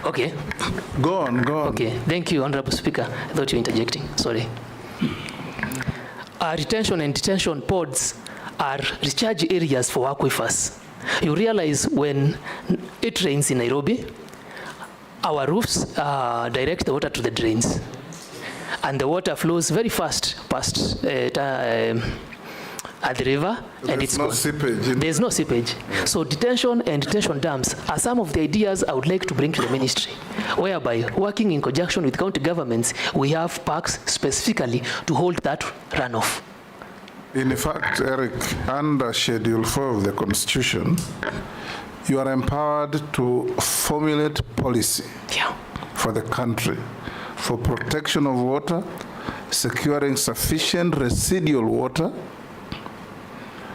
Okay. Go on. Okay, thank you, Honorable Speaker. I thought you were interjecting, sorry. Retention and detention pods are recharge areas for aquifers. You realize when it rains in Nairobi, our roofs direct the water to the drains, and the water flows very fast past at the river, and it's no seepage. There's no seepage. So detention and detention dams are some of the ideas I would like to bring to the ministry, whereby, working in conjunction with county governments, we have parks specifically to hold that runoff. In fact, Eric, under Schedule 4 of the Constitution, you are empowered to formulate policy for the country for protection of water, securing sufficient residual water,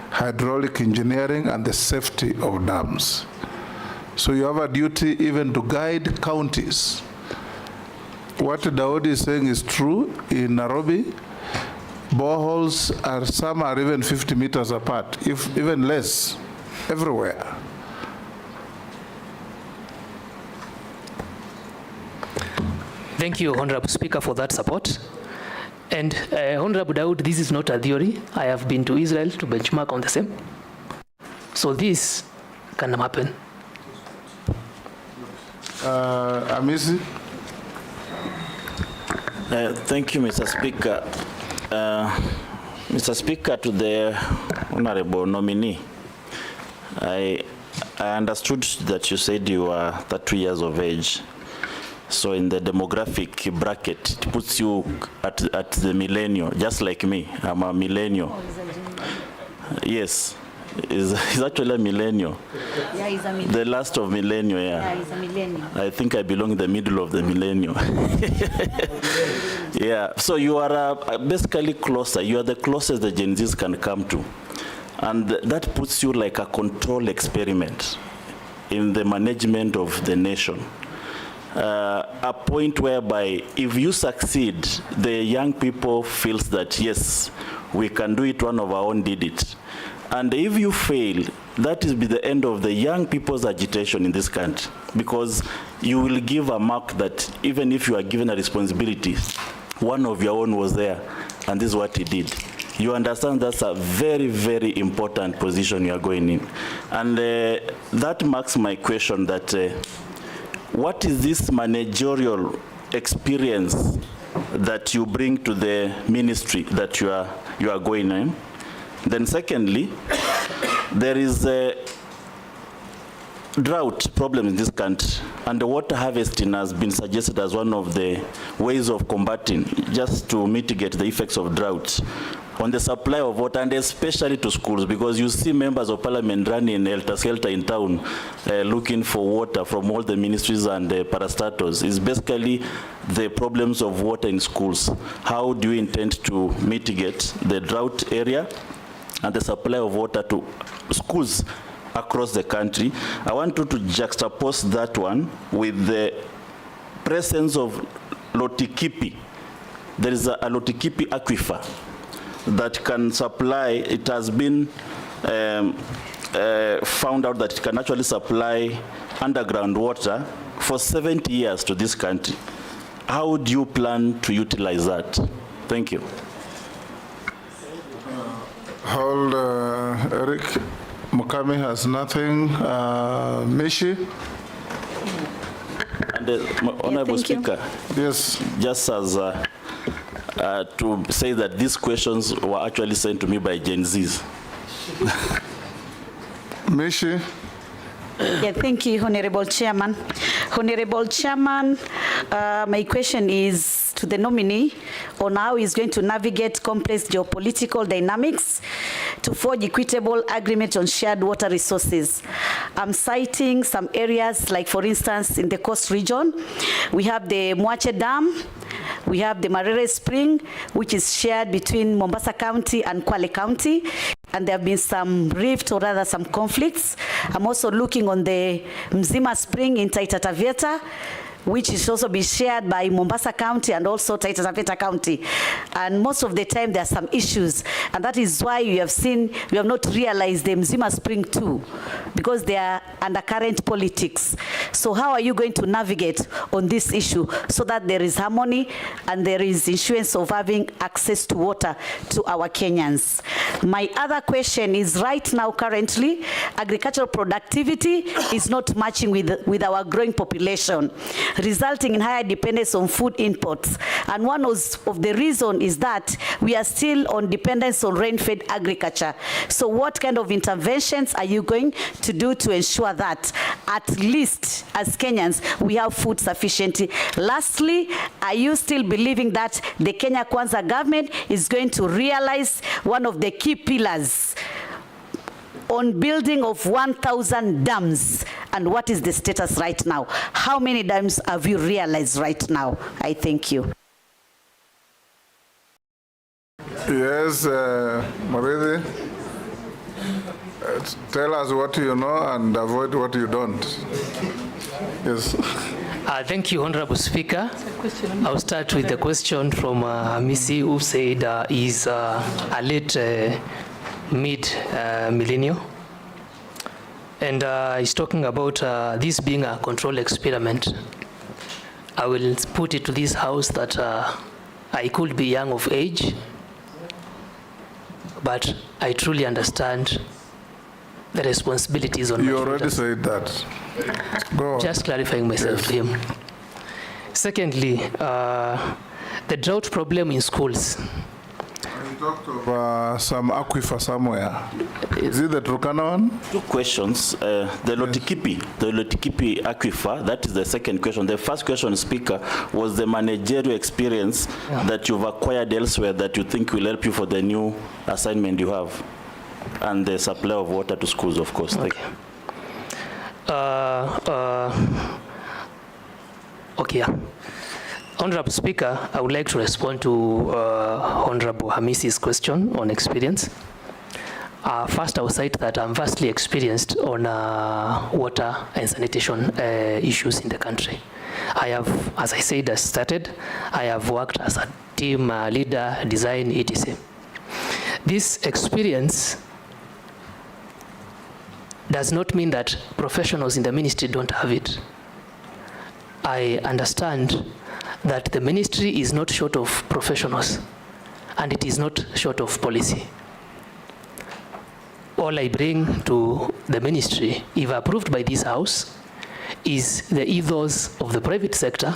hydraulic engineering, and the safety of dams. So you have a duty even to guide counties. What Daudi is saying is true. In Nairobi, boreholes some are even 50 meters apart, if even less, everywhere. Thank you, Honorable Speaker, for that support. And Honorable Daud, this is not a theory. I have been to Israel to benchmark on the same. So this can happen. Amisi? Thank you, Mr. Speaker. Mr. Speaker, to the Honorable Nominee, I understood that you said you are 30 years of age. So in the demographic bracket, it puts you at the millennial, just like me. I'm a millennial. Yes, he's actually a millennial. Yeah, he's a millennial. The last of millennial, yeah. Yeah, he's a millennial. I think I belong in the middle of the millennial. Yeah, so you are basically closer. You are the closest the Gen Zs can come to. And that puts you like a control experiment in the management of the nation. A point whereby if you succeed, the young people feels that, yes, we can do it, one of our own did it. And if you fail, that will be the end of the young people's agitation in this country, because you will give a mark that even if you are given a responsibility, one of your own was there, and this is what he did. You understand that's a very, very important position you are going in. And that marks my question that what is this managerial experience that you bring to the ministry that you are going in? Then secondly, there is a drought problem in this country, and the water harvesting has been suggested as one of the ways of combating, just to mitigate the effects of drought on the supply of water, and especially to schools, because you see members of parliament running helter-skelter in town looking for water from all the ministries and parastatals. It's basically the problems of water in schools. How do you intend to mitigate the drought area and the supply of water to schools across the country? I want you to juxtapose that one with the presence of Lotikipi. There is a Lotikipi aquifer that can supply, it has been found out that it can actually supply underground water for 70 years to this country. How do you plan to utilize that? Thank you. Hold, Erick. Mukami has nothing. Mishi? And Honorable Speaker, yes, just as to say that these questions were actually sent to me by Gen Zs. Mishi? Yeah, thank you, Honorable Chairman. Honorable Chairman, my question is to the nominee on how he's going to navigate complex geopolitical dynamics to forge equitable agreement on shared water resources. I'm citing some areas, like for instance, in the coast region, we have the Mwache Dam, we have the Marere Spring, which is shared between Mombasa County and Kwale County, and there have been some rift, or rather some conflicts. I'm also looking on the Mzima Spring in Taita Taveta, which is also be shared by Mombasa County and also Taita Taveta County. And most of the time there are some issues, and that is why you have seen, we have not realized the Mzima Spring too, because they are undercurrent politics. So how are you going to navigate on this issue so that there is harmony and there is assurance of having access to water to our Kenyans? My other question is, right now currently, agricultural productivity is not matching with our growing population, resulting in higher dependence on food imports. And one of the reasons is that we are still on dependence on rain-fed agriculture. So what kind of interventions are you going to do to ensure that at least as Kenyans we have food sufficiency? Lastly, are you still believing that the Kenya Kwanza government is going to realize one of the key pillars on building of 1,000 dams, and what is the status right now? How many dams have you realized right now? I thank you. Yes, Maridi, tell us what you know and avoid what you don't. Yes. Thank you, Honorable Speaker. I'll start with the question from Missy, who said he's a late mid-millennial. And he's talking about this being a control experiment. I will put it to this house that I could be young of age, but I truly understand the responsibilities on my You already shoulders. said that. Go on. Just clarifying myself to him. Secondly, the drought problem in schools. You talked of some aquifer somewhere. Is it the Turkana one? Two questions. The Lotikipi aquifer, that is the second question. The first question, Speaker, was the managerial experience that you've acquired elsewhere that you think will help you for the new assignment you have, and the supply of water to schools, of course. Okay. Okay. Yeah. Honorable Speaker, I would like to respond to Honorable Hamisi's question on experience. First, I will cite that I'm vastly experienced on water and sanitation issues in the country. I have, as I said, I have worked as a team leader, design, etc. This experience does not mean that professionals in the ministry don't have it. I understand that the ministry is not short of professionals, and it is not short of policy. All I bring to the ministry, if approved by this house, is the ethos of the private sector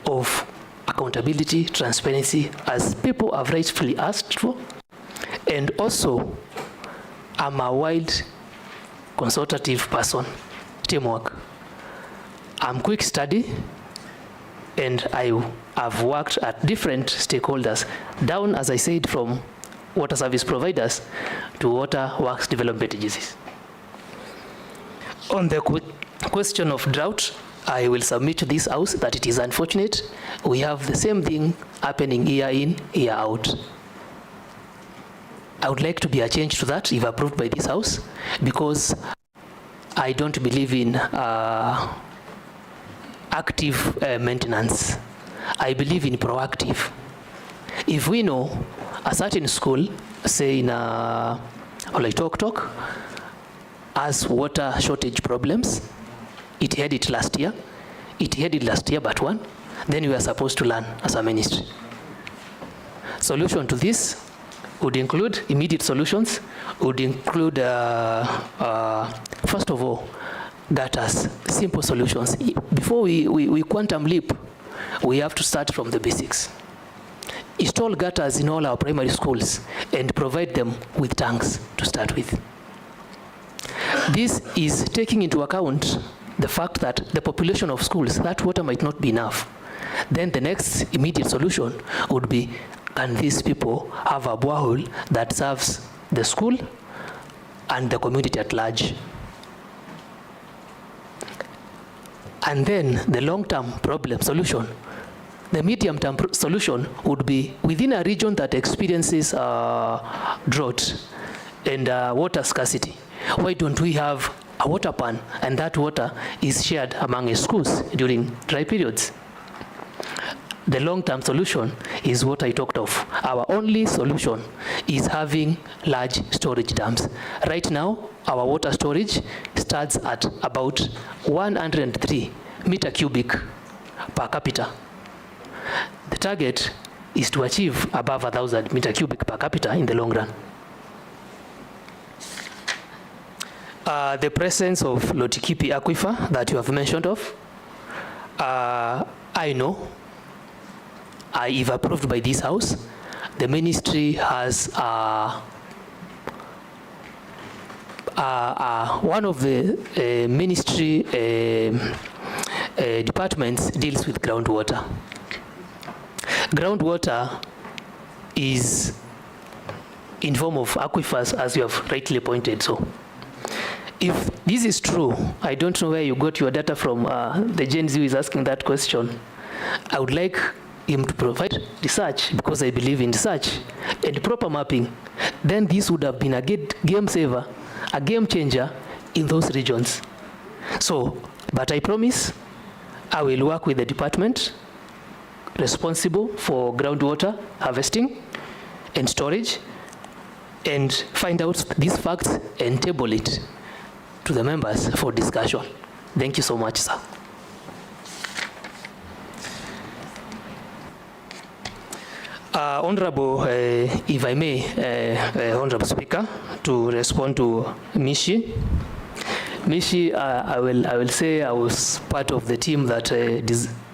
of accountability, transparency, as people have rightfully asked for, and also I'm a wide consultative person, teamwork. I'm quick study, and I have worked at different stakeholders, down, as I said, from water service providers to water works development agencies. On the question of drought, I will submit to this house that it is unfortunate. We have the same thing happening year in, year out. I would like to be a change to that if approved by this house, because I don't believe in active maintenance. I believe in proactive. If we know a certain school, say in Oloitoktok, has water shortage problems, it had it last year but one, then we are supposed to learn as a ministry. Solution to this would include immediate solutions, would include, first of all, gutters, simple solutions. Before we quantum leap, we have to start from the basics. Install gutters in all our primary schools and provide them with tanks to start with. This is taking into account the fact that the population of schools, that water might not be enough. Then the next immediate solution would be, can these people have a borehole that serves the school and the community at large? And then the long-term problem solution, the medium-term solution would be within a region that experiences drought and water scarcity. Why don't we have a water pan, and that water is shared among schools during dry periods? The long-term solution is what I talked of. Our only solution is having large storage dams. Right now, our water storage starts at about 103 meter cubic per capita. The target is to achieve above 1,000 meter cubic per capita in the long run. The presence of Lotikipi aquifer that you have mentioned of, I know, if approved by this house, the ministry has one of the ministry departments deals with groundwater. Groundwater is in form of aquifers, as you have rightly pointed. So if this is true, I don't know where you got your data from, the Gen Z who is asking that question. I would like him to provide research, because I believe in research and proper mapping. Then this would have been a game saver, a game changer in those regions. So, but I promise I will work with the department responsible for groundwater harvesting and storage and find out these facts and table it to the members for discussion. Thank you so much, sir. Honorable, if I may, Honorable Speaker, to respond to Mishi. Mishi, I will say I was part of the team that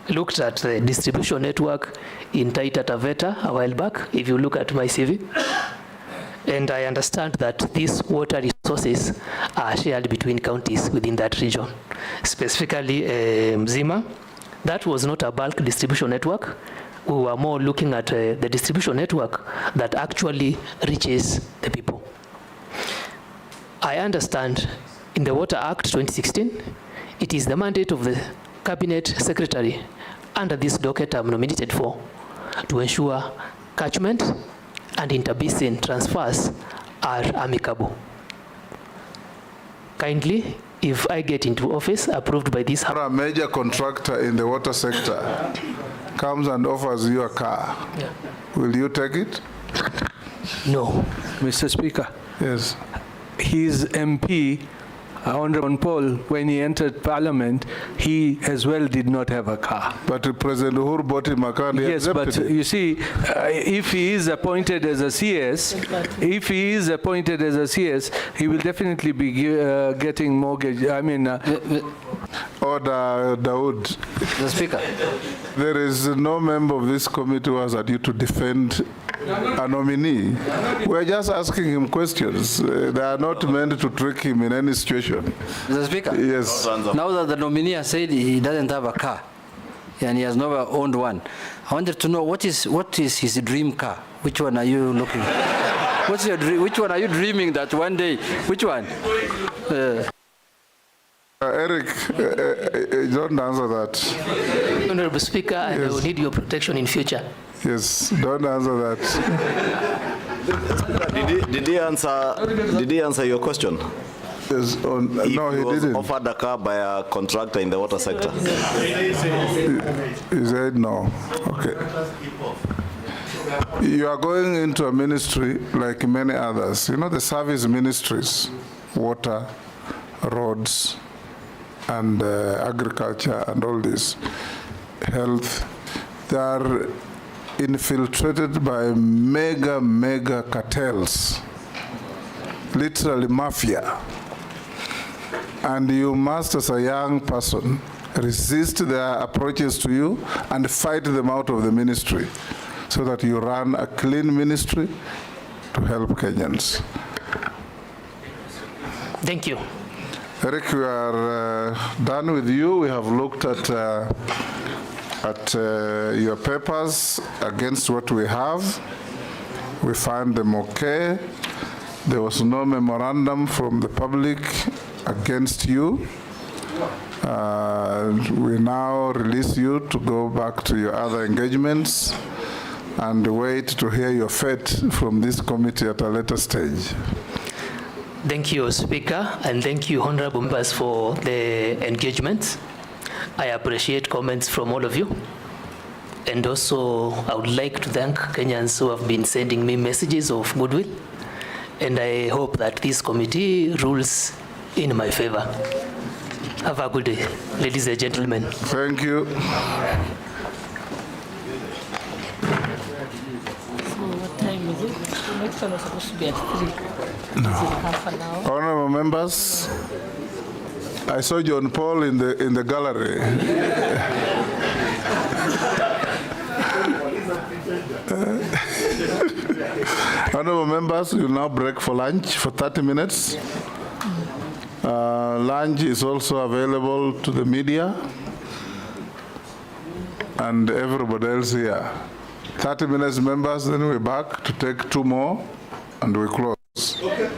looked at the distribution network in Taita Taveta a while back, if you look at my CV. And I understand that these water resources are shared between counties within that region, specifically Mzima. That was not a bulk distribution network. We were more looking at the distribution network that actually reaches the people. I understand in the Water Act 2016, it is the mandate of the Cabinet Secretary under this docket I'm nominated for to ensure catchment and interbasin transfers are amicable. Kindly, if I get into office approved by this House. A major contractor in the water sector comes and offers you a car. Yeah. Will you take it? No. Mr. Speaker. Yes. His MP, Honorable Paul, when he entered Parliament, he as well did not have a car. But President Uhuru bought him a car and he Yes, but accepted it. you see, if he is appointed as a CS, if he is appointed as a CS, he will definitely be getting mortgage. I mean, Order, Dawood. Mr. Speaker. There is no member of this committee who has a duty to defend a nominee. We're just asking him questions. They are not meant to trick him in any situation. Mr. Speaker. Yes. Now that the nominee has said he doesn't have a car and he has never owned one, I wanted to know what is his dream car? Which one are you looking at? What's your dream? Which one are you dreaming that one day? Which one? Erick, don't answer that. Honorable Speaker, I will need your protection in future. Yes, don't answer that. Did he answer your question? Yes, no, he was didn't. offered a car by a contractor in the water sector. He said no. Okay. You are going into a ministry like many others. You know, the service ministries, water, roads, and agriculture, and all this, health, they are infiltrated by mega cartels, literally mafia. And you must, as a young person, resist their approaches to you and fight them out of the ministry so that you run a clean ministry to help Kenyans. Thank you. Erick, we are done with you. We have looked at your papers against what we have. We find them okay. There was no memorandum from the public against you. We now release you to go back to your other engagements and wait to hear your fate from this committee at a later stage. Thank you, Speaker, and thank you, honorable members, for the engagement. I appreciate comments from all of you. And also, I would like to thank Kenyans who have been sending me messages of goodwill. And I hope that this committee rules in my favor. Have a good day, ladies and gentlemen. Thank you. What time is it? The next one was supposed to be at 3. No. Is it half an hour? Honorable members, I saw John Paul in the gallery. Honorable members, we will now break for lunch for 30 minutes. Lunch is also available to the media and everybody else here. 30 minutes, members, then we're back to take 2 more and we close. Okay.